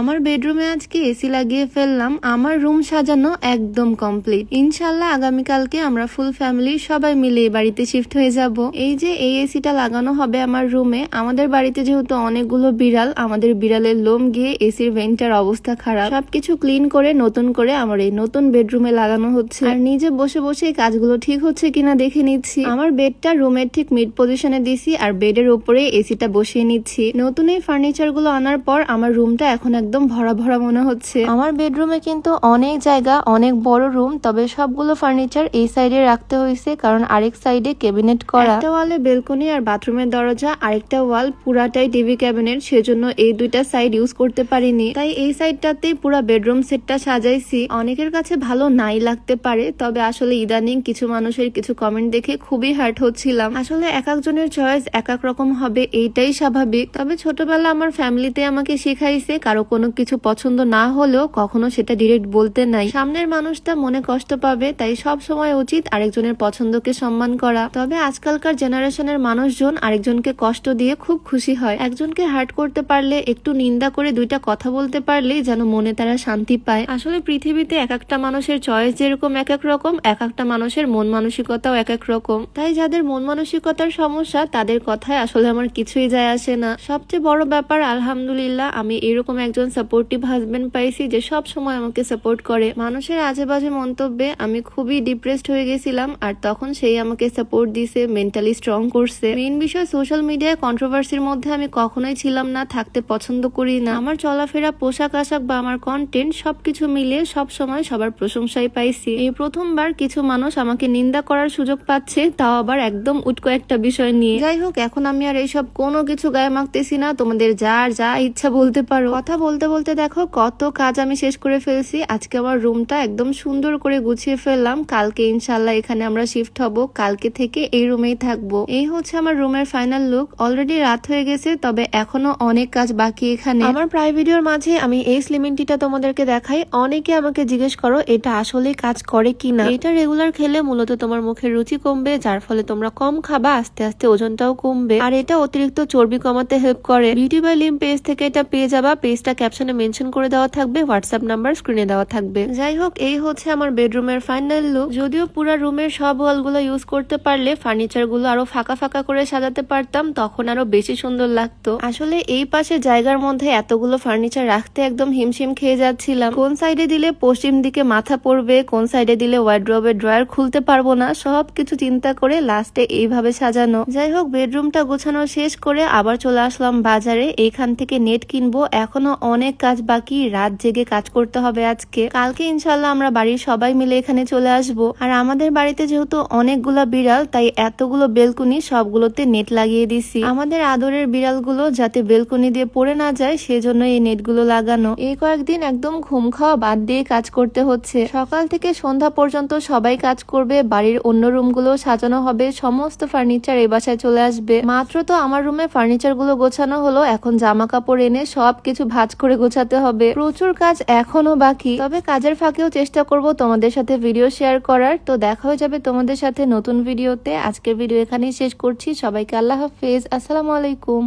আমার বেডরুমে আজকে এসি লাগিয়ে ফেললাম। আমার রুম সাজানো একদম কমপ্লিট। ইনশাল্লাহ আগামীকালকে আমরা ফুল ফ্যামিলি সবাই মিলে এই বাড়িতে শিফট হয়ে যাব। এই যে এই এসিটা লাগানো হবে আমার রুমে। আমাদের বাড়িতে যেহেতু অনেকগুলো বিড়াল, আমাদের বিড়ালের লোম গিয়ে এসির ভেন্টার অবস্থা খারাপ। সবকিছু ক্লিন করে নতুন করে আমার এই নতুন বেডরুমে লাগানো হচ্ছে। আর নিজে বসে বসে কাজগুলো ঠিক হচ্ছে কিনা দেখে নিচ্ছি। আমার বেডটা রুমের ঠিক মিড পজিশনে দিছি আর বেডের উপরে এসিটা বসিয়ে নিচ্ছি। নতুন এই ফার্নিচার গুলো আনার পর আমার রুমটা এখন একদম ভরা ভরা মনে হচ্ছে। আমার বেডরুমে কিন্তু অনেক জায়গা, অনেক বড় রুম, তবে সবগুলো ফার্নিচার এই সাইডে রাখতে হয়েছে কারণ আরেক সাইডে ক্যাবিনেট করা। একটা ওয়ালে বেলকনি আর বাথরুমের দরজা, আরেকটা ওয়াল পুরাটাই টিভি ক্যাবিনেট, সেজন্য এই দুইটা সাইড ইউজ করতে পারিনি। তাই এই সাইডটাতেই পুরো বেডরুম সেটটা সাজাইছি। অনেকের কাছে ভালো নাই লাগতে পারে, তবে আসলে ইদানিং কিছু মানুষের কিছু কমেন্ট দেখে খুবই হার্ট হচ্ছিলাম। আসলে এক একজনের চয়েস এক এক রকম হবে, এইটাই স্বাভাবিক। তবে ছোটবেলা আমার ফ্যামিলিতে আমাকে শিখাইছে কারো কোনো কিছু পছন্দ না হলেও কখনো সেটা ডিরেক্ট বলতে নাই। সামনের মানুষটা মনে কষ্ট পাবে, তাই সব সময় উচিত আরেকজনের পছন্দকে সম্মান করা। তবে আজকালকার জেনারেশনের মানুষজন আরেকজনকে কষ্ট দিয়ে খুব খুশি হয়। একজনকে হার্ট করতে পারলে, একটু নিন্দা করে দুইটা কথা বলতে পারলেই যেন মনে তারা শান্তি পায়। আসলে পৃথিবীতে এক একটা মানুষের চয়েস যেরকম এক এক রকম, এক একটা মানুষের মন মানসিকতাও এক এক রকম। তাই যাদের মন মানসিকতার সমস্যা তাদের কথায় আসলে আমার কিছুই যায় আসে না। সবচেয়ে বড় ব্যাপার আলহামদুলিল্লাহ আমি এরকম একজন সাপোর্টিভ হাজবেন্ড পাইছি যে সব সময় আমাকে সাপোর্ট করে। মানুষের আজে বাজে মন্তব্যে আমি খুবই ডিপ্রেসড হয়ে গেছিলাম, আর তখন সেই আমাকে সাপোর্ট দিছে, মেন্টালি স্ট্রং করছে। মেইন বিষয় সোশ্যাল মিডিয়ায় কন্ট্রোভার্সির মধ্যে আমি কখনোই ছিলাম না, থাকতে পছন্দ করি না। আমার চলাফেরা, পোশাক আশাক বা আমার কন্টেন্ট সবকিছু মিলিয়ে সব সময় সবার প্রশংসাই পাইছি। এই প্রথমবার কিছু মানুষ আমাকে নিন্দা করার সুযোগ পাচ্ছে, তাও আবার একদম উটকো একটা বিষয় নিয়ে। যাই হোক, এখন আমি আর এইসব কোনো কিছু গায়ে মাখতেছি না। তোমাদের যার যা ইচ্ছা বলতে পারো। কথা বলতে বলতে দেখো কত কাজ আমি শেষ করে ফেলছি। আজকে আমার রুমটা একদম সুন্দর করে গুছিয়ে ফেললাম। কালকে ইনশাল্লাহ এখানে আমরা শিফট হব, কালকে থেকে এই রুমেই থাকবো। এই হচ্ছে আমার রুমের ফাইনাল লুক। অলরেডি রাত হয়ে গেছে, তবে এখনো অনেক কাজ বাকি এখানে। আমার প্রায় ভিডিওর মাঝে আমি এই স্লিমিং টিটা তোমাদেরকে দেখাই। অনেকে আমাকে জিজ্ঞেস করো এটা আসলে কাজ করে কিনা। এটা রেগুলার খেলে মূলত তোমার মুখের রুচি কমবে, যার ফলে তোমরা কম খাবা, আস্তে আস্তে ওজনটাও কমবে। আর এটা অতিরিক্ত চর্বি কমাতে হেল্প করে। বিউটি বাই লিম পেজ থেকে এটা পেয়ে যাবা। পেজটা ক্যাপশনে মেনশন করে দেওয়া থাকবে, হোয়াটসঅ্যাপ নাম্বার স্ক্রিনে দেওয়া থাকবে। যাই হোক, এই হচ্ছে আমার বেডরুমের ফাইনাল লুক। যদিও পুরা রুমের সব ওয়ালগুলো ইউজ করতে পারলে ফার্নিচার গুলো আরো ফাঁকা ফাঁকা করে সাজাতে পারতাম, তখন আরো বেশি সুন্দর লাগতো। আসলে এই পাশে জায়গার মধ্যে এতগুলো ফার্নিচার রাখতে একদম হিমশিম খেয়ে যাচ্ছিলাম। কোন সাইডে দিলে পশ্চিম দিকে মাথা পড়বে, কোন সাইডে দিলে ওয়ার্ড্রোবের ড্রয়ার খুলতে পারবো না, সবকিছু চিন্তা করে লাস্টে এইভাবে সাজানো। যাই হোক, বেডরুমটা গোছানো শেষ করে আবার চলে আসলাম বাজারে। এইখান থেকে নেট কিনবো। এখনো অনেক কাজ বাকি, রাত জেগে কাজ করতে হবে আজকে। কালকে ইনশাল্লাহ আমরা বাড়ির সবাই মিলে এখানে চলে আসবো। আর আমাদের বাড়িতে যেহেতু অনেকগুলা বিড়াল, তাই এতগুলো বেলকুনি সবগুলোতে নেট লাগিয়ে দিছি। আমাদের আদরের বিড়ালগুলো যাতে বেলকুনি দিয়ে পড়ে না যায়, সেজন্য এই নেটগুলো লাগানো। এই কয়েকদিন একদম ঘুম খাওয়া বাদ দিয়ে কাজ করতে হচ্ছে। সকাল থেকে সন্ধ্যা পর্যন্ত সবাই কাজ করবে। বাড়ির অন্য রুমগুলো সাজানো হবে, সমস্ত ফার্নিচার এই বাসায় চলে আসবে। মাত্র তো আমার রুমে ফার্নিচার গুলো গোছানো হলো, এখন জামা কাপড় এনে সবকিছু ভাঁজ করে গোছাতে হবে। প্রচুর কাজ এখনো বাকি, তবে কাজের ফাঁকেও চেষ্টা করব তোমাদের সাথে ভিডিও শেয়ার করার। তো দেখা হয়ে যাবে তোমাদের সাথে নতুন ভিডিওতে। আজকের ভিডিও এখানেই শেষ করছি। সবাইকে আল্লাহ হাফেজ, আসসালামু আলাইকুম।